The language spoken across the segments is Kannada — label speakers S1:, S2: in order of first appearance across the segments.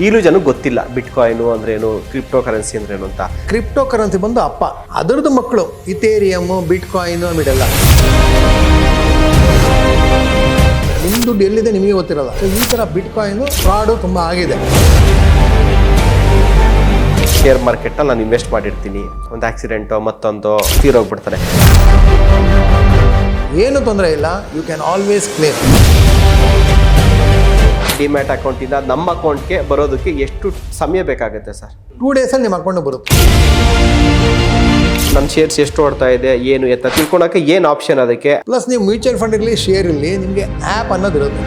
S1: ಈಗಲೂ ಜನಕ್ಕೆ ಗೊತ್ತಿಲ್ಲ ಬಿಟ್ಕಾಯಿನು ಅಂದ್ರೇನು, ಕ್ರಿಪ್ಟೋ ಕರೆನ್ಸಿ ಅಂದ್ರೇನು ಅಂತ.
S2: ಕ್ರಿಪ್ಟೋ ಕರೆನ್ಸಿ ಬಂದು ಅಪ್ಪ, ಅದರದ್ದು ಮಕ್ಕಳು ಇಥೇರಿಯಮ್ಮು, ಬಿಟ್ಕಾಯಿನು ಮಿಡೆಲ್ಲ. ನಿಮ್ಮ ದುಡ್ಡು ಎಲ್ಲಿದೆ ನಿಮಗೆ ಗೊತ್ತಿರಲ್ಲ. ಸೊ ಈ ಥರ ಬಿಟ್ಕಾಯಿನು ಫ್ರಾಡು ತುಂಬ ಆಗಿದೆ.
S1: ಶೇರ್ ಮಾರ್ಕೆಟ್ನಲ್ಲಿ ನಾನು ಇನ್ವೆಸ್ಟ್ ಮಾಡಿರ್ತೀನಿ, ಒಂದು ಆಕ್ಸಿಡೆಂಟೋ ಮತ್ತೊಂದು ತೀರೋಗ್ಬಿಡ್ತಾರೆ.
S2: ಏನು ತೊಂದರೆ ಇಲ್ಲ, you can always claim.
S1: Demat ಅಕೌಂಟಿಂದ ನಮ್ಮ ಅಕೌಂಟ್ಗೆ ಬರೋದಕ್ಕೆ ಎಷ್ಟು ಸಮಯ ಬೇಕಾಗುತ್ತೆ ಸರ್?
S2: 2 ಡೇಸಲ್ಲಿ ನಿಮ್ಮ ಅಕೌಂಟ್ ಬರುತ್ತೆ.
S1: ನನ್ನ ಶೇರ್ಸ್ ಎಷ್ಟು ಓಡ್ತಾ ಇದೆ, ಏನು ಎತ್ತ ತಿಳ್ಕೊಳಕ್ಕೆ ಏನು ಆಪ್ಷನ್ ಅದಕ್ಕೆ?
S2: ಪ್ಲಸ್ ನೀವು ಮ್ಯೂಚುವಲ್ ಫಂಡ್ ಇರಲಿ, ಶೇರ್ ಇರಲಿ, ನಿಮಗೆ ಆ್ಯಪ್ ಅನ್ನೋದು ಇರುತ್ತೆ.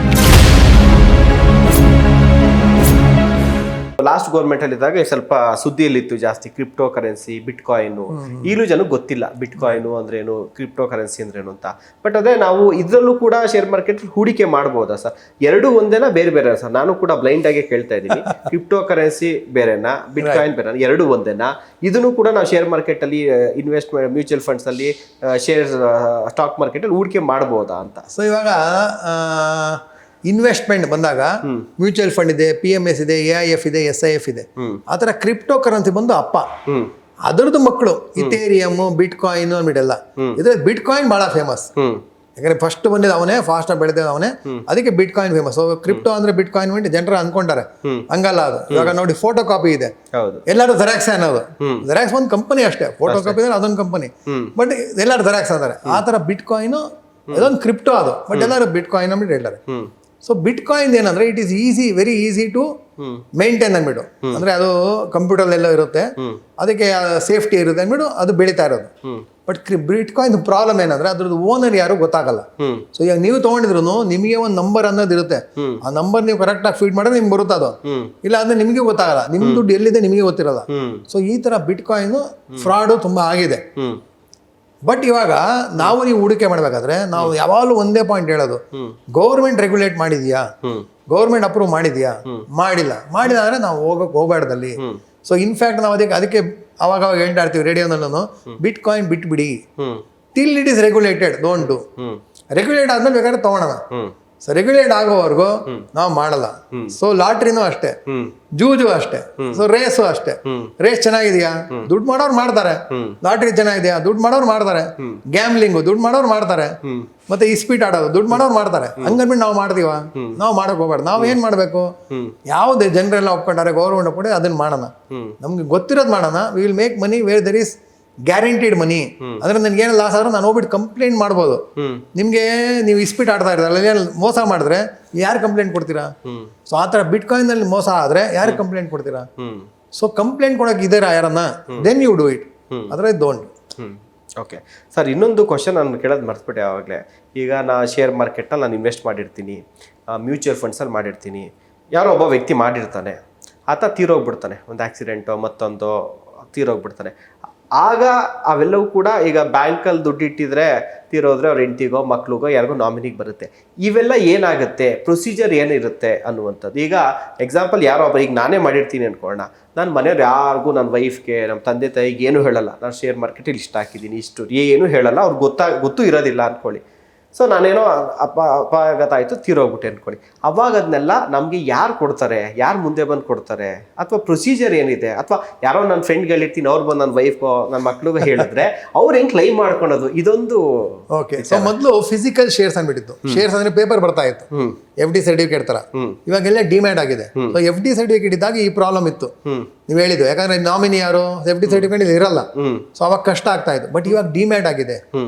S1: ಲಾಸ್ಟ್ ಗೌರ್ಮೆಂಟಲ್ಲಿ ಇದ್ದಾಗ ಸ್ವಲ್ಪ ಸುದ್ದಿಯಲ್ಲಿತ್ತು ಜಾಸ್ತಿ ಕ್ರಿಪ್ಟೋ ಕರೆನ್ಸಿ, ಬಿಟ್ಕಾಯಿನು. ಈಗಲೂ ಜನಕ್ಕೆ ಗೊತ್ತಿಲ್ಲ ಬಿಟ್ಕಾಯಿನು ಅಂದ್ರೇನು, ಕ್ರಿಪ್ಟೋ ಕರೆನ್ಸಿ ಅಂದ್ರೇನು ಅಂತ. ಬಟ್ ಅದೇ ನಾವು ಇದರಲ್ಲೂ ಕೂಡ ಶೇರ್ ಮಾರ್ಕೆಟ್ ಹೂಡಿಕೆ ಮಾಡ್ಬೋದಾ ಸರ್? ಎರಡೂ ಒಂದೇನಾ ಬೇರೆ ಬೇರೆ ಸರ್? ನಾನು ಕೂಡ ಬ್ಲೈಂಡ್ ಆಗಿ ಕೇಳ್ತಾ ಇದ್ದೀನಿ. ಕ್ರಿಪ್ಟೋ ಕರೆನ್ಸಿ ಬೇರೆನಾ, ಬಿಟ್ಕಾಯಿನ್ ಬೇರೆನಾ, ಎರಡೂ ಒಂದೇನಾ? ಇದನ್ನು ಕೂಡ ನಾವು ಶೇರ್ ಮಾರ್ಕೆಟಲ್ಲಿ ಇನ್ವೆಸ್ಟ್ಮೆಂಟ್, ಮ್ಯೂಚುವಲ್ ಫಂಡ್ಸಲ್ಲಿ, ಶೇರ್ ಸ್ಟಾಕ್ ಮಾರ್ಕೆಟಲ್ಲಿ ಹೂಡಿಕೆ ಮಾಡ್ಬೋದಾ ಅಂತ.
S2: ಸೊ ಇವಾಗ ಇನ್ವೆಸ್ಟ್ಮೆಂಟ್ ಬಂದಾಗ ಮ್ಯೂಚುವಲ್ ಫಂಡ್ ಇದೆ, PMS ಇದೆ, AIF ಇದೆ, SIF ಇದೆ. ಆ ಥರ ಕ್ರಿಪ್ಟೋ ಕರೆನ್ಸಿ ಬಂದು ಅಪ್ಪ, ಅದರದ್ದು ಮಕ್ಕಳು ಇಥೇರಿಯಮ್ಮು, ಬಿಟ್ಕಾಯಿನು ಮಿಡೆಲ್ಲ. ಇದ್ರಲ್ಲಿ ಬಿಟ್ಕಾಯಿನ್ ಭಾಳ ಫೇಮಸ್. ಯಾಕಂದ್ರೆ ಫಸ್ಟ್ ಬಂದಿದ್ದು ಅವನೇ, ಫಾಸ್ಟ್ ಆಗಿ ಬೆಳೆದ ಅವನೇ, ಅದಕ್ಕೆ ಬಿಟ್ಕಾಯಿನ್ ಫೇಮಸ್. ಕ್ರಿಪ್ಟೋ ಅಂದ್ರೆ ಬಿಟ್ಕಾಯಿನ್ ಅಂತ ಜನರು ಅನ್ಕೊಂತಾರೆ, ಹಂಗಲ್ಲ ಅದು. ಇವಾಗ ನೋಡಿ, ಫೋಟೋ ಕಾಪಿ ಇದೆ, ಎಲ್ಲರೂ ಜೆರಾಕ್ಸ್ ಅನ್ನೋದು. ಜೆರಾಕ್ಸ್ ಒಂದು ಕಂಪನಿ ಅಷ್ಟೇ, ಫೋಟೋ ಕಾಪಿ ಅಂದ್ರೆ ಅದೊಂದು ಕಂಪನಿ, ಬಟ್ ಎಲ್ಲರೂ ಜೆರಾಕ್ಸ್ ಅಂತಾರೆ. ಆ ಥರ ಬಿಟ್ಕಾಯಿನು ಅದೊಂದು ಕ್ರಿಪ್ಟೋ ಅದು, ಬಟ್ ಎಲ್ಲರೂ ಬಿಟ್ಕಾಯಿನ್ ಅಂದ್ಬಿಟ್ಟು ಹೇಳ್ತಾರೆ. ಸೊ ಬಿಟ್ಕಾಯಿನ್ ಏನಂದ್ರೆ it is easy, very easy to maintain ಅಂದ್ಬಿಟ್ಟು. ಅಂದ್ರೆ ಅದು ಕಂಪ್ಯೂಟರ್ಲೆಲ್ಲ ಇರುತ್ತೆ, ಅದಕ್ಕೆ ಸೇಫ್ಟಿ ಇರುತ್ತೆ ಅಂದ್ಬಿಟ್ಟು ಅದು ಬೆಳೀತಾ ಇರೋದು. ಬಟ್ ಬಿಟ್ಕಾಯಿನ್ ಪ್ರಾಬ್ಲಮ್ ಏನಂದ್ರೆ ಅದ್ರದ್ದು ಓನರ್ ಯಾರು ಗೊತ್ತಾಗಲ್ಲ. ಸೊ ಈಗ ನೀವು ತೊಗೊಂಡಿದ್ರು ನಿಮಗೆ ಒಂದು ನಂಬರ್ ಅನ್ನೋದು ಇರುತ್ತೆ, ಆ ನಂಬರ್ ನೀವು ಕರೆಕ್ಟಾಗಿ ಫೀಡ್ ಮಾಡಿದ್ರೆ ನಿಮ್ಗೆ ಬರುತ್ತೆ ಅದು. ಇಲ್ಲ ಅಂದ್ರೆ ನಿಮಗೆ ಗೊತ್ತಾಗಲ್ಲ, ನಿಮ್ ದುಡ್ಡು ಎಲ್ಲಿದೆ ನಿಮಗೆ ಗೊತ್ತಿರಲ್ಲ. ಸೊ ಈ ತರ ಬಿಟ್ಕಾಯಿನ್ ಫ್ರಾಡು ತುಂಬಾ ಆಗಿದೆ. ಬಟ್ ಇವಾಗ ನಾವು ನೀವು ಹೂಡಿಕೆ ಮಾಡ್ಬೇಕಾದ್ರೆ ನಾವು ಯಾವಾಗಲೂ ಒಂದೇ ಪಾಯಿಂಟ್ ಹೇಳೋದು, ಗೌರ್ಮೆಂಟ್ ರೆಗ್ಯುಲೇಟ್ ಮಾಡಿದ್ಯಾ, ಗೌರ್ಮೆಂಟ್ ಅಪ್ರೂವ್ ಮಾಡಿದ್ಯಾ? ಮಾಡಿದಾದ್ರೆ ನಾವು ಹೋಗಬಾರ್ದಲ್ಲಿ. ಸೊ ಇನ್ಫ್ಯಾಕ್ಟ್ ನಾವು ಅದಕ್ಕೆ ಅವಾಗ ಹೇಳ್ತಾ ಇರ್ತೀವಿ ರೇಡಿಯೋನಲ್ಲೂ, ಬಿಟ್ಕಾಯಿನ್ ಬಿಟ್ಬಿಡಿ, till it is regulated, don't do. Regulate ಆದ್ಮೇಲೆ ಬೇಕಾದ್ರೆ ತಗೊಳೋಣ. ಸೊ ರೆಗ್ಯುಲೇಟ್ ಆಗೋವರೆಗೂ ನಾವು ಮಾಡಲ್ಲ. ಸೊ ಲಾಟ್ರಿನೂ ಅಷ್ಟೇ, ಜೂಜು ಅಷ್ಟೇ, ಸೊ ರೇಸು ಅಷ್ಟೇ. ರೇಸ್ ಚೆನ್ನಾಗಿದೆಯಾ, ದುಡ್ಡು ಮಾಡೋರು ಮಾಡ್ತಾರೆ. ಲಾಟ್ರಿ ಚೆನ್ನಾಗಿದೆಯಾ, ದುಡ್ಡು ಮಾಡೋರು ಮಾಡ್ತಾರೆ. ಗ್ಯಾಮ್ಲಿಂಗು ದುಡ್ಡು ಮಾಡೋರು ಮಾಡ್ತಾರೆ. ಮತ್ತೆ ಇಸ್ಪೀಟ್ ಆಡೋದು ದುಡ್ಡು ಮಾಡೋರು ಮಾಡ್ತಾರೆ. ಹಂಗನ್ಬಿಟ್ಟು ನಾವು ಮಾಡ್ತೀವ? ನಾವು ಮಾಡಕ್ ಹೋಗ್ಬಾರ್ದು. ನಾವು ಏನ್ ಮಾಡ್ಬೇಕು, ಯಾವುದೇ ಜನರೆಲ್ಲ ಒಪ್ಕೊಂಡಾರೆ, ಗೌರ್ಮೆಂಟ್ ಒಪ್ಕೊಂಡ್ರೆ ಅದನ್ನ ಮಾಡೋಣ. ನಮ್ಗೆ ಗೊತ್ತಿರೋದು ಮಾಡೋಣ. We will make money where there is guaranteed money. ಅಂದ್ರೆ ನನ್ಗೆ ಏನು ಲಾಸ್ ಆದ್ರೂ ನಾನು ಹೋಗ್ಬಿಟ್ಟು ಕಂಪ್ಲೇಂಟ್ ಮಾಡ್ಬೋದು. ನಿಮ್ಗೆ ನೀವು ಇಸ್ಪೀಟ್ ಆಡ್ತಾ ಇರ್ತಾರಲ್ಲ, ಏನು ಮೋಸ ಮಾಡಿದ್ರೆ ಯಾರು ಕಂಪ್ಲೇಂಟ್ ಕೊಡ್ತೀರಾ? ಸೊ ಆ ಥರ ಬಿಟ್ಕಾಯಿನ್ ಅಲ್ಲಿ ಮೋಸ ಆದ್ರೆ ಯಾರು ಕಂಪ್ಲೇಂಟ್ ಕೊಡ್ತೀರಾ? ಸೊ ಕಂಪ್ಲೇಂಟ್ ಕೊಡಕ್ಕೆ ಇದ್ದೀರಾ ಯಾರನ್ನ, ದೆನ್ ಯು ಡೂ ಇಟ್, ಅದ್ರ ಡೋಂಟ್.
S1: ಓಕೆ ಸರ್, ಇನ್ನೊಂದು ಕ್ವಶನ್ ನಾನು ಕೇಳೋದು ಮರ್ತ್ಬಿಟ್ಟೆ ಆವಾಗಲೇ. ಈಗ ಶೇರ್ ಮಾರ್ಕೆಟ್ನಲ್ಲಿ ನಾನು ಇನ್ವೆಸ್ಟ್ ಮಾಡಿರ್ತೀನಿ, ಮ್ಯೂಚುವಲ್ ಫಂಡ್ಸಲ್ಲಿ ಮಾಡಿರ್ತೀನಿ. ಯಾರೋ ಒಬ್ಬ ವ್ಯಕ್ತಿ ಮಾಡಿರ್ತಾನೆ, ಆತ ತೀರೋಗ್ಬಿಡ್ತಾನೆ, ಒಂದು ಆಕ್ಸಿಡೆಂಟೋ ಮತ್ತೊಂದು ತೀರೋಗ್ಬಿಡ್ತಾನೆ. ಆಗ ಅವೆಲ್ಲವೂ ಕೂಡ ಈಗ ಬ್ಯಾಂಕಲ್ಲಿ ದುಡ್ಡು ಇಟ್ಟಿದ್ರೆ ತೀರೋದ್ರೆ ಅವ್ರ ಹೆಂಡ್ತಿಗೋ ಮಕ್ಳಿಗೋ ಯಾರಿಗೋ ನಾಮಿನಿಗೆ ಬರುತ್ತೆ. ಇವೆಲ್ಲ ಏನಾಗುತ್ತೆ, ಪ್ರೊಸೀಜರ್ ಏನಿರುತ್ತೆ ಅನ್ನುವಂಥದ್ದು. ಈಗ ಎಕ್ಸಾಂಪಲ್ ಯಾರೋ ಒಬ್ಬ, ಈಗ ನಾನೇ ಮಾಡಿರ್ತೀನಿ ಅನ್ಕೊಳ್ಳೋಣ, ನಾನು ಮನೆಯವ್ರು ಯಾರಿಗೂ, ನನ್ನ ವೈಫ್ಗೆ, ನಮ್ಮ ತಂದೆ ತಾಯಿಗೆ ಏನೂ ಹೇಳಲ್ಲ, ನಾನು ಶೇರ್ ಮಾರ್ಕೆಟಲ್ಲಿ ಇಷ್ಟು ಹಾಕಿದ್ದೀನಿ, ಇಷ್ಟು ಏನೂ ಹೇಳಲ್ಲ, ಅವ್ರಿಗೆ ಗೊತ್ತೂ ಇರೋದಿಲ್ಲ ಅಂದ್ಕೊಳ್ಳಿ. ಸೊ ನಾನೇನೋ ಅಪಘಾತ ಆಯಿತು, ತೀರೋಗ್ಬಿಟ್ಟೆ ಅಂದ್ಕೊಳ್ಳಿ. ಅವಾಗ ಅದನ್ನೆಲ್ಲ ನಮಗೆ ಯಾರು ಕೊಡ್ತಾರೆ, ಯಾರು ಮುಂದೆ ಬಂದು ಕೊಡ್ತಾರೆ, ಅಥವಾ ಪ್ರೊಸೀಜರ್ ಏನಿದೆ? ಅಥವಾ ಯಾರೋ ನನ್ನ ಫ್ರೆಂಡ್ಗೆ ಹೇಳಿರ್ತೀನಿ, ಅವ್ರು ಬಂದು ನನ್ನ ವೈಫ್ಗೋ ನನ್ನ ಮಕ್ಳಿಗೋ ಹೇಳಿದ್ರೆ ಅವ್ರು ಹೆಂಗೆ ಕ್ಲೈಮ್ ಮಾಡ್ಕೊಳೋದು? ಇದೊಂದು
S2: ಓಕೆ. ಸೊ ಮೊದಲು ಫಿಸಿಕಲ್ ಶೇರ್ಸ್ ಅಂದ್ಬಿಟ್ಟಿತ್ತು. ಶೇರ್ಸ್ ಅಂದ್ರೆ ಪೇಪರ್ ಬರ್ತಾ ಇತ್ತು, FD ಸರ್ಟಿಫಿಕೇಟ್ ತರ. ಇವಾಗೆಲ್ಲ ಡಿಮ್ಯಾಟ್ ಆಗಿದೆ. ಸೊ FD ಸರ್ಟಿಫಿಕೇಟ್ ಇದ್ದಾಗ ಈ ಪ್ರಾಬ್ಲಮ್ ಇತ್ತು, ನೀವು ಹೇಳಿದ್ದು. ಯಾಕಂದ್ರೆ ನಾಮಿನಿ ಯಾರು FD ಸರ್ಟಿಫಿಕೇಟ್ ಇರಲ್ಲ, ಸೊ ಅವಾಗ ಕಷ್ಟ ಆಗ್ತಾ ಇತ್ತು. ಬಟ್ ಇವಾಗ ಡಿಮ್ಯಾಟ್ ಆಗಿದೆ.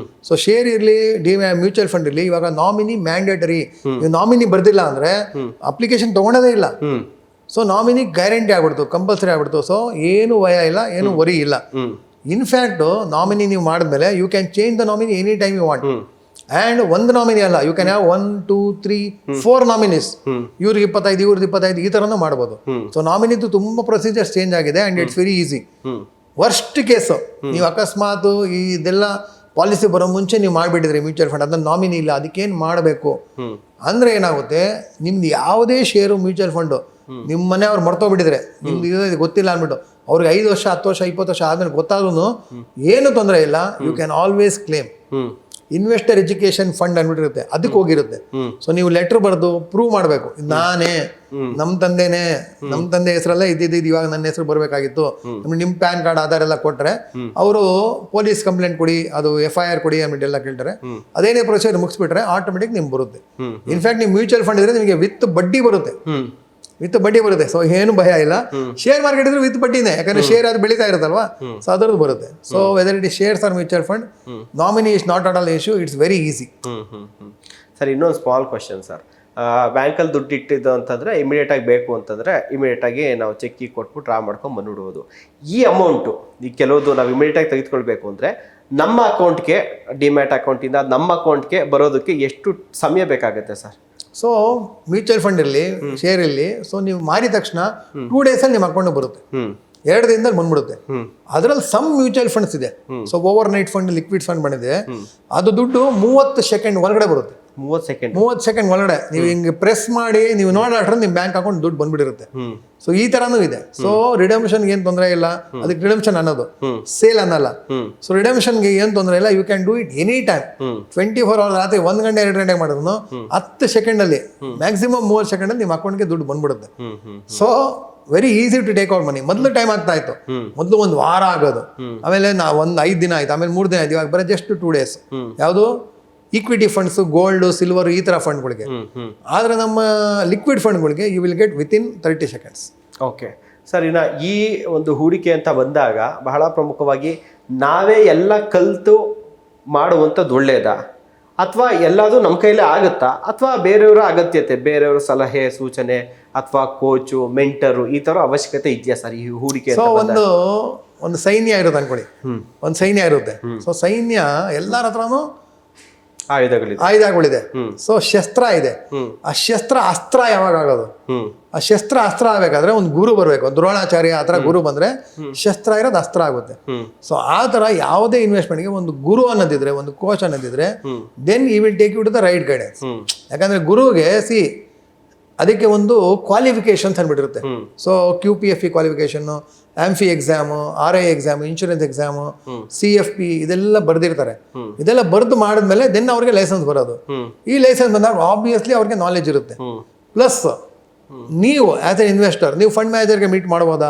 S2: ಸೊ ಶೇರ್ ಇರ್ಲಿ, ಮ್ಯೂಚುವಲ್ ಫಂಡ್ ಇರ್ಲಿ, ಇವಾಗ ನಾಮಿನಿ ಮ್ಯಾಂಡೇಟರಿ. ನೀವು ನಾಮಿನಿ ಬರ್ದಿಲ್ಲ ಅಂದ್ರೆ ಅಪ್ಲಿಕೇಶನ್ ತಗೊಳೋದೇ ಇಲ್ಲ. ಸೊ ನಾಮಿನಿ ಗ್ಯಾರಂಟಿ ಆಗ್ಬಿಡ್ತು, ಕಂಪಲ್ಸರಿ ಆಗ್ಬಿಡ್ತು. ಸೊ ಏನು ಭಯ ಇಲ್ಲ, ಏನು ವರಿ ಇಲ್ಲ. ಇನ್ಫ್ಯಾಕ್ಟ್ ನಾಮಿನಿ ನೀವು ಮಾಡಿದ್ಮೇಲೆ you can change the nominee any time you want. And ಒಂದು ನಾಮಿನಿ ಅಲ್ಲ, ಯು ಕ್ಯಾನ್ ಹ್ಯಾವ್ 1, 2, 3, 4 ನಾಮಿನೀಸ್. ಇವ್ರಿಗೆ 25, ಇವ್ರದ್ದು 25, ಈ ಥರನೂ ಮಾಡ್ಬೋದು. ಸೊ ನಾಮಿನಿದು ತುಂಬ ಪ್ರೊಸೀಜರ್ಸ್ ಚೇಂಜ್ ಆಗಿದೆ and it's very easy. Worst case, ನೀವು ಅಕಸ್ಮಾತ್ ಇದೆಲ್ಲ ಪಾಲಿಸಿ ಬರೋ ಮುಂಚೆ ನೀವು ಮಾಡಿಬಿಟ್ಟಿದ್ರಿ ಮ್ಯೂಚುವಲ್ ಫಂಡ್, ಅದನ್ನ ನಾಮಿನಿ ಇಲ್ಲ, ಅದಕ್ಕೇನು ಮಾಡಬೇಕು ಅಂದರೆ ಏನಾಗುತ್ತೆ, ನಿಮ್ದು ಯಾವುದೇ ಶೇರು ಮ್ಯೂಚುವಲ್ ಫಂಡು ನಿಮ್ಮ ಮನೆಯವ್ರು ಮರ್ತೋಗ್ಬಿಟ್ಟಿದ್ರೆ, ನಿಮ್ದು ಇದು ಗೊತ್ತಿಲ್ಲ ಅಂದ್ಬಿಟ್ಟು ಅವ್ರಿಗೆ 5 ವರ್ಷ, 10 ವರ್ಷ, 20 ವರ್ಷ ಆದ್ಮೇಲೆ ಗೊತ್ತಾದ್ರೂ ಏನು ತೊಂದರೆ ಇಲ್ಲ, you can always claim. Investor education fund ಅಂದ್ಬಿಟ್ಟಿರುತ್ತೆ, ಅದಕ್ಕೆ ಹೋಗಿರುತ್ತೆ. ಸೊ ನೀವು ಲೆಟರ್ ಬರೆದು ಪ್ರೂವ್ ಮಾಡಬೇಕು, ನಾನೇ ನಮ್ಮ ತಂದೆ ಹೆಸರಲ್ಲೇ ಇದ್ದಿದ್ದು, ಇವಾಗ ನನ್ನ ಹೆಸರು ಬರಬೇಕಾಗಿತ್ತು, ನಿಮ್ಮ ಪ್ಯಾನ್ ಕಾರ್ಡ್ ಆಧಾರ್ ಎಲ್ಲ ಕೊಟ್ಟರೆ ಅವರು ಪೊಲೀಸ್ ಕಂಪ್ಲೇಂಟ್ ಕೊಡಿ, ಅದು FIR ಕೊಡಿ ಅಂದ್ಬಿಟ್ಟೆಲ್ಲ ಕೇಳ್ತಾರೆ. ಅದೇನೇ ಪ್ರೊಸೀಜರ್ ಮುಗಿಸ್ಬಿಟ್ರೆ ಆಟೋಮೆಟಿಕ್ ನಿಮ್ಗೆ ಬರುತ್ತೆ. ಇನ್ಫ್ಯಾಕ್ಟ್ ನೀವು ಮ್ಯೂಚುವಲ್ ಫಂಡ್ ಇದ್ರೆ ನಿಮಗೆ ವಿತ್ ಬಡ್ಡಿ ಬರುತ್ತೆ. ಸೊ ಏನು ಭಯ ಇಲ್ಲ. ಶೇರ್ ಮಾರ್ಕೆಟ್ ಇದ್ರೆ ವಿತ್ ಬಡ್ಡಿನೇ, ಯಾಕಂದ್ರೆ ಶೇರ್ ಅದು ಬೆಳೀತಾ ಇರುತ್ತಲ್ವಾ, ಸೊ ಅದರದ್ದು ಬರುತ್ತೆ. So whether it is shares or mutual fund, nominee is not at all issue, it's very easy.
S1: Sir ಇನ್ನೊಂದು ಸ್ಮಾಲ್ ಕ್ವಶನ್ ಸರ್, ಬ್ಯಾಂಕಲ್ಲಿ ದುಡ್ಡು ಇಟ್ಟಿದ್ದು ಅಂತಂದರೆ ಇಮಿಡಿಯೇಟಾಗಿ ಬೇಕು ಅಂತಂದರೆ ಇಮಿಡಿಯೇಟಾಗಿ ನಾವು ಚೆಕ್ ಕೊಟ್ಬಿಟ್ಟು ಡ್ರಾ ಮಾಡ್ಕೊಂಡು ಬಂದ್ಬಿಡ್ಬೋದು. ಈ ಅಮೌಂಟು ಈಗ ಕೆಲವೊಂದು ನಾವು ಇಮಿಡಿಯೇಟಾಗಿ ತೆಗೆದುಕೊಳ್ಬೇಕು ಅಂದರೆ ನಮ್ಮ ಅಕೌಂಟ್ಗೆ, ಡಿಮ್ಯಾಟ್ ಅಕೌಂಟಿಂದ ನಮ್ಮ ಅಕೌಂಟ್ಗೆ ಬರೋದಕ್ಕೆ ಎಷ್ಟು ಸಮಯ ಬೇಕಾಗುತ್ತೆ ಸರ್?
S2: ಸೊ ಮ್ಯೂಚುವಲ್ ಫಂಡ್ ಇರಲಿ, ಶೇರ್ ಇರಲಿ, ಸೊ ನೀವು ಮಾರಿದ ತಕ್ಷಣ 2 ಡೇಸಲ್ಲಿ ನಿಮ್ಮ ಅಕೌಂಟ್ ಬರುತ್ತೆ, 2 ದಿನದಲ್ಲಿ ಬಂದ್ಬಿಡುತ್ತೆ. ಅದರಲ್ಲಿ ಸಮ್ ಮ್ಯೂಚುವಲ್ ಫಂಡ್ಸ್ ಇದೆ. So over night fund, liquid fund ಬಂದಿದೆ, ಅದು ದುಡ್ಡು 30 ಸೆಕೆಂಡ್ ಒಳಗಡೆ ಬರುತ್ತೆ. 30 ಸೆಕೆಂಡ್ ಒಳಗಡೆ ನೀವು ಹಿಂಗೆ ಪ್ರೆಸ್ ಮಾಡಿ ನೀವು ನೋಡಾಟ್ರೆ ನಿಮ್ಮ ಬ್ಯಾಂಕ್ ಅಕೌಂಟ್ ದುಡ್ಡು ಬಂದ್ಬಿಟ್ಟಿರುತ್ತೆ. ಸೊ ಈ ತರಾನು ಇದೆ. ಸೊ ರಿಡಮ್ಷನ್ಗೆ ಏನು ತೊಂದರೆ ಇಲ್ಲ, ಅದಕ್ಕೆ ರಿಡಮ್ಷನ್ ಅನ್ನೋದು, ಸೇಲ್ ಅನ್ನಲ್ಲ. ಸೊ ರಿಡಮ್ಷನ್ಗೆ ಏನು ತೊಂದರೆ ಇಲ್ಲ, you can do it any time, 24 hours, ರಾತ್ರಿ 1 ಗಂಟೆ 2 ಗಂಟೆಗೆ ಮಾಡಿದ್ರು 10 ಸೆಕೆಂಡಲ್ಲಿ, ಮ್ಯಾಕ್ಸಿಮಮ್ 30 ಸೆಕೆಂಡಲ್ಲಿ ನಿಮ್ಮ ಅಕೌಂಟ್ಗೆ ದುಡ್ಡು ಬಂದ್ಬಿಡುತ್ತೆ. So very easy to take out money. ಮೊದಲು ಟೈಮ್ ಆಗ್ತಾ ಇತ್ತು, ಮೊದಲು 1 ವಾರ ಆಗೋದು, ಆಮೇಲೆ ಒಂದು 5 ದಿನ ಆಯ್ತು, ಆಮೇಲೆ 3 ದಿನ ಆಯ್ತು, ಇವಾಗ ಬರೀ ಜಸ್ಟ್ 2 ಡೇಸ್. ಯಾವುದು ಈಕ್ವಿಟಿ ಫಂಡ್ಸ್, ಗೋಲ್ಡ್, ಸಿಲ್ವರ್, ಈ ಥರ ಫಂಡ್ಗಳಿಗೆ. ಆದರೆ ನಮ್ಮ ಲಿಕ್ವಿಡ್ ಫಂಡ್ಗಳಿಗೆ you will get within 30 seconds.
S1: Okay sir, ಇನ್ನು ಈ ಒಂದು ಹೂಡಿಕೆ ಅಂತ ಬಂದಾಗ ಬಹಳ ಪ್ರಮುಖವಾಗಿ ನಾವೇ ಎಲ್ಲ ಕಲಿತು ಮಾಡುವಂಥದ್ದು ಒಳ್ಳೆಯದಾ, ಅಥವಾ ಎಲ್ಲದೂ ನಮ್ಮ ಕೈಲೇ ಆಗುತ್ತಾ, ಅಥವಾ ಬೇರೆಯವರ ಅಗತ್ಯತೆ, ಬೇರೆಯವರ ಸಲಹೆ ಸೂಚನೆ ಅಥವಾ ಕೋಚು, ಮೆಂಟರು, ಈ ಥರ ಅವಶ್ಯಕತೆ ಇದೆಯಾ ಸರ್ ಈ ಹೂಡಿಕೆ?
S2: ಸೊ ಒಂದು ಸೈನ್ಯ ಇರುತ್ತೆ ಅನ್ಕೊಳ್ಳಿ, ಒಂದು ಸೈನ್ಯ ಇರುತ್ತೆ. ಸೊ ಸೈನ್ಯ ಎಲ್ಲರ ಹತ್ರನೂ ಆಯುಧಗಳಿದೆ. ಸೊ ಶಸ್ತ್ರ ಇದೆ. ಆ ಶಸ್ತ್ರ ಅಸ್ತ್ರ ಯಾವಾಗ ಆಗೋದು? ಆ ಶಸ್ತ್ರ ಅಸ್ತ್ರ ಆಗ್ಬೇಕಾದ್ರೆ ಒಂದು ಗುರು ಬರಬೇಕು. ದ್ರೋಣಾಚಾರ್ಯ ಆ ಥರ ಗುರು ಬಂದ್ರೆ ಶಸ್ತ್ರ ಇರೋದು ಅಸ್ತ್ರ ಆಗುತ್ತೆ. ಸೊ ಆ ಥರ ಯಾವುದೇ ಇನ್ವೆಸ್ಟ್ಮೆಂಟ್ಗೆ ಒಂದು ಗುರು ಅನ್ನೋದಿದ್ರೆ, ಒಂದು ಕೋಚ್ ಅನ್ನೋದಿದ್ರೆ, then he will take you to the right guidance. ಯಾಕಂದ್ರೆ ಗುರುಗೆ ಅದಕ್ಕೆ ಒಂದು ಕ್ವಾಲಿಫಿಕೇಶನ್ಸ್ ಅಂದ್ಬಿಟ್ಟಿರುತ್ತೆ. So QPFE qualification, AMFI exam, RI exam, insurance exam, CFP, ಇದೆಲ್ಲ ಬರೆದಿರ್ತಾರೆ. ಇದೆಲ್ಲ ಬರೆದು ಮಾಡಿದ್ಮೇಲೆ ದೆನ್ ಅವ್ರಿಗೆ ಲೈಸೆನ್ಸ್ ಬರೋದು. ಈ ಲೈಸೆನ್ಸ್ ಬಂದಾಗ ಆಬ್ವಿಯಸ್ಲಿ ಅವ್ರಿಗೆ ನಾಲೆಜ್ ಇರುತ್ತೆ. ಪ್ಲಸ್ ನೀವು ಆಸ್ ಎ ಇನ್ವೆಸ್ಟರ್ ನೀವು ಫಂಡ್ ಮ್ಯಾನೇಜರ್ಗೆ ಮೀಟ್ ಮಾಡ್ಬೋದಾ,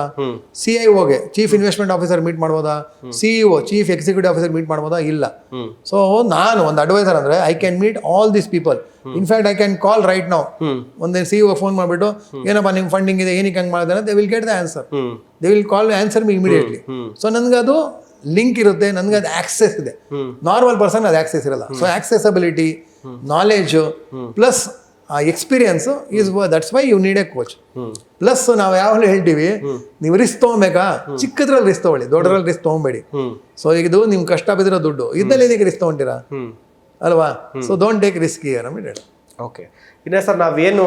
S2: CIOಗೆ, ಚೀಫ್ ಇನ್ವೆಸ್ಟ್ಮೆಂಟ್ ಆಫೀಸರ್ ಮೀಟ್ ಮಾಡ್ಬೋದಾ, CEO, chief executive officer meet ಮಾಡ್ಬೋದಾ? ಇಲ್ಲ. ಸೊ ನಾನು ಒಂದು ಅಡ್ವೈಸರ್ ಅಂದರೆ I can meet all these people. In fact I can call right now, ಒಂದು CEO ಫೋನ್ ಮಾಡಿಬಿಟ್ಟು ಏನಪ್ಪ ನಿಮ್ಮ ಫಂಡಿಂಗ್ ಇದೆ, ಏನಕ್ಕೆ ಹಂಗೆ ಮಾಡಿದ್ರೆ, they will get the answer. They will call answer me immediately. So ನನಗದು ಲಿಂಕ್ ಇರುತ್ತೆ, ನನಗೆ ಅದು ಆಕ್ಸೆಸ್ ಇದೆ. ನಾರ್ಮಲ್ ಪರ್ಸನ್ ಅದು ಆಕ್ಸೆಸ್ ಇರಲ್ಲ. So accessibility, knowledge plus experience is that's why you need a coach. Plus ನಾವು ಯಾವಾಗಲೂ ಹೇಳ್ತೀವಿ, ನೀವು ರಿಸ್ಕ್ ತೊಗೊಬೇಕಾ, ಚಿಕ್ಕದ್ರಲ್ಲಿ ರಿಸ್ಕ್ ತೊಗೊಳ್ಳಿ, ದೊಡ್ಡದ್ರಲ್ಲಿ ರಿಸ್ಕ್ ತೊಗೊಬೇಡಿ. ಸೊ ಈಗ ಇದು ನಿಮ್ ಕಷ್ಟ ಬಿದ್ದಿರೋ ದುಡ್ಡು, ಇದ್ದಲ್ಲಿ ಏನಕ್ಕೆ ರಿಸ್ಕ್ ತೊಗೊಂತೀರಾ ಅಲ್ವಾ? So don't take risk here.
S1: Okay. ಇನ್ನು ಸರ್ ನಾವೇನು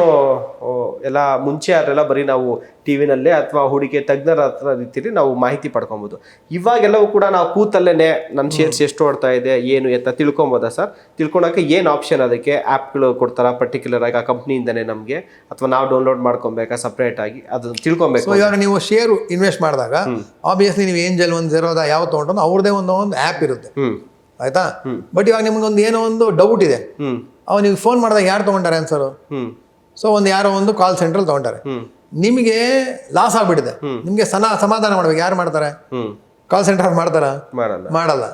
S1: ಎಲ್ಲ ಮುಂಚೆ ಅದೆಲ್ಲ ಬರೀ ನಾವು TV ನಲ್ಲೇ ಅಥವಾ ಹೂಡಿಕೆ ತಜ್ಞರ ಹತ್ರ ರೀತಿಯಲ್ಲಿ ನಾವು ಮಾಹಿತಿ ಪಡ್ಕೊಬೋದು. ಇವಾಗೆಲ್ಲವೂ ಕೂಡ ನಾವು ಕೂತಲ್ಲೇ ನನ್ನ ಶೇರ್ಸ್ ಎಷ್ಟು ಓಡ್ತಾ ಇದೆ, ಏನು ಎತ್ತ ತಿಳ್ಕೊಬೋದಾ ಸರ್? ತಿಳ್ಕೊಳಕ್ಕೆ ಏನು ಆಪ್ಷನ್, ಅದಕ್ಕೆ ಆ್ಯಪ್ಗಳು ಕೊಡ್ತಾರಾ ಪರ್ಟಿಕ್ಯುಲರ್ ಆಗಿ ಆ ಕಂಪ್ನಿಯಿಂದನೇ ನಮಗೆ, ಅಥವಾ ನಾವು ಡೌನ್ಲೋಡ್ ಮಾಡ್ಕೊಬೇಕಾ ಸಪ್ರೇಟ್ ಆಗಿ ಅದನ್ನು ತಿಳ್ಕೊಬೇಕು?
S2: ಸೊ ಇವಾಗ ನೀವು ಶೇರು ಇನ್ವೆಸ್ಟ್ ಮಾಡಿದಾಗ ಆಬ್ವಿಯಸ್ಲಿ ನೀವು ಏಂಜಲ್ ಒಂದು ಜೆರೋದಾ ಯಾವ ತೊಗೊಂಡ್ರು ಅವ್ರದ್ದೇ ಒಂದು ಆ್ಯಪ್ ಇರುತ್ತೆ, ಆಯ್ತಾ? ಬಟ್ ಇವಾಗ ನಿಮ್ಗೊಂದು ಏನೋ ಒಂದು ಡೌಟ್ ಇದೆ, ನೀವು ಫೋನ್ ಮಾಡಿದಾಗ ಯಾರು ತೊಗೊಂಡಾರೆ ಆನ್ಸರು? ಸೊ ಯಾರೋ ಒಂದು ಕಾಲ್ ಸೆಂಟ್ರಲ್ಲಿ ತೊಗೊಂಡಾರೆ, ನಿಮಗೆ ಲಾಸ್ ಆಗ್ಬಿಟ್ಟಿದೆ, ನಿಮಗೆ ಸಮಾಧಾನ ಮಾಡ್ಬೇಕು, ಯಾರು ಮಾಡ್ತಾರೆ? ಕಾಲ್ ಸೆಂಟರ್ ಮಾಡ್ತಾರ? ಮಾಡಲ್ಲ.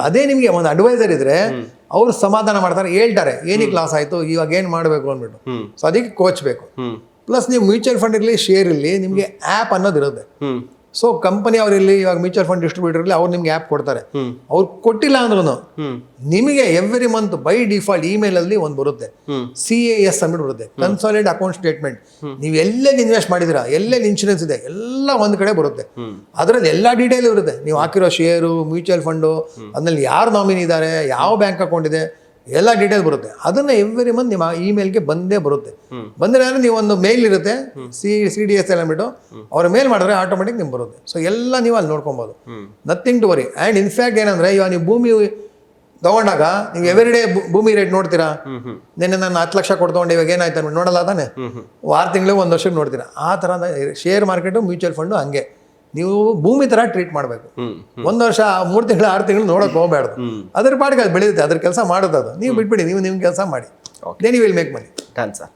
S2: ಅದೇ ನಿಮಗೆ ಒಂದು ಅಡ್ವೈಸರ್ ಇದ್ರೆ ಅವ್ರು ಸಮಾಧಾನ ಮಾಡ್ತಾರೆ, ಹೇಳ್ತಾರೆ ಏನಕ್ಕೆ ಲಾಸ್ ಆಯ್ತು, ಇವಾಗ ಏನು ಮಾಡಬೇಕು ಅಂದ್ಬಿಟ್ಟು. ಸೊ ಅದಕ್ಕೆ ಕೋಚ್ ಬೇಕು. ಪ್ಲಸ್ ನೀವು ಮ್ಯೂಚುವಲ್ ಫಂಡ್ ಇರಲಿ, ಶೇರ್ ಇರಲಿ, ನಿಮಗೆ ಆ್ಯಪ್ ಅನ್ನೋದು ಇರುತ್ತೆ. ಸೊ ಕಂಪನಿ ಅವರಿರಲಿ, ಇವಾಗ ಮ್ಯೂಚುವಲ್ ಫಂಡ್ ಡಿಸ್ಟ್ರಿಬ್ಯೂಟರ್ ಇರಲಿ, ಅವ್ರು ನಿಮ್ಗೆ ಆ್ಯಪ್ ಕೊಡ್ತಾರೆ. ಅವ್ರು ಕೊಟ್ಟಿಲ್ಲ ಅಂದ್ರೂ ನಿಮಗೆ ಎವ್ರಿ ಮಂತ್ ಬೈ ಡಿಫಾಲ್ಟ್ ಇಮೇಲಲ್ಲಿ ಒಂದು ಬರುತ್ತೆ, CAS ಅಂದ್ಬಿಟ್ಟು ಬರುತ್ತೆ, ಕನ್ಸಾಲಿಡೇಟ್ ಅಕೌಂಟ್ ಸ್ಟೇಟ್ಮೆಂಟ್. ನೀವು ಎಲ್ಲೆಲ್ಲಿ ಇನ್ವೆಸ್ಟ್ ಮಾಡಿದಿರಾ, ಎಲ್ಲೆಲ್ಲಿ ಇನ್ಶೂರೆನ್ಸ್ ಇದೆ, ಎಲ್ಲ ಒಂದು ಕಡೆ ಬರುತ್ತೆ. ಅದರಲ್ಲಿ ಎಲ್ಲ ಡೀಟೇಲ್ ಇರುತ್ತೆ, ನೀವು ಹಾಕಿರೋ ಶೇರು, ಮ್ಯೂಚುವಲ್ ಫಂಡು, ಅದ್ರಲ್ಲಿ ಯಾರು ನಾಮಿನಿ ಇದ್ದಾರೆ, ಯಾವ ಬ್ಯಾಂಕ್ ಅಕೌಂಟ್ ಇದೆ, ಎಲ್ಲ ಡೀಟೇಲ್ ಬರುತ್ತೆ. ಅದನ್ನ ಎವ್ರಿ ಮಂತ್ ನಿಮ್ಮ ಇಮೇಲ್ಗೆ ಬಂದೇ ಬರುತ್ತೆ. ಬಂದರೆ ನೀವು ಒಂದು ಮೇಲ್ ಇರುತ್ತೆ, CDSL ಅಂದ್ಬಿಟ್ಟು ಅವ್ರ ಮೇಲ್ ಮಾಡಿದ್ರೆ ಆಟೋಮೆಟಿಕ್ ನಿಮ್ಗೆ ಬರುತ್ತೆ. ಸೊ ಎಲ್ಲ ನೀವು ಅಲ್ಲಿ ನೋಡ್ಕೊಬೋದು, nothing to worry. And in fact ಏನಂದ್ರೆ, ಇವಾಗ ನೀವು ಭೂಮಿ ತಗೊಂಡಾಗ ನೀವು ಎವ್ರಿ ಡೇ ಭೂಮಿ ರೇಟ್ ನೋಡ್ತೀರಾ. ನಿನ್ನೆ ನಾನು 10 ಲಕ್ಷ ಕೊಟ್ಟು ತಗೊಂಡೆ, ಇವಾಗ ಏನಾಯ್ತು ಅಂದ್ಬಿಟ್ಟು ನೋಡಲ್ಲ ತಾನೆ, 6 ತಿಂಗಳು 1 ವರ್ಷಕ್ಕೆ ನೋಡ್ತೀರಾ. ಆ ಥರ ಶೇರ್ ಮಾರ್ಕೆಟು, ಮ್ಯೂಚುವಲ್ ಫಂಡು ಹಂಗೆ ನೀವು ಭೂಮಿ ಥರ ಟ್ರೀಟ್ ಮಾಡಬೇಕು.
S1: ಹ್ಮ್
S2: 1 ವರ್ಷ 3 ತಿಂಗಳು 6 ತಿಂಗಳು ನೋಡೋಕೆ ಹೋಗಬಾರ್ದು. ಅದ್ರ ಪಾಡಿಗೆ ಅದು ಬೆಳೆಯುತ್ತೆ, ಅದ್ರ ಕೆಲಸ ಮಾಡೋದು ಅದು. ನೀವು ಬಿಟ್ಬಿಡಿ, ನೀವು ನಿಮ್ಮ ಕೆಲಸ ಮಾಡಿ, then you will make money.
S1: Done sir.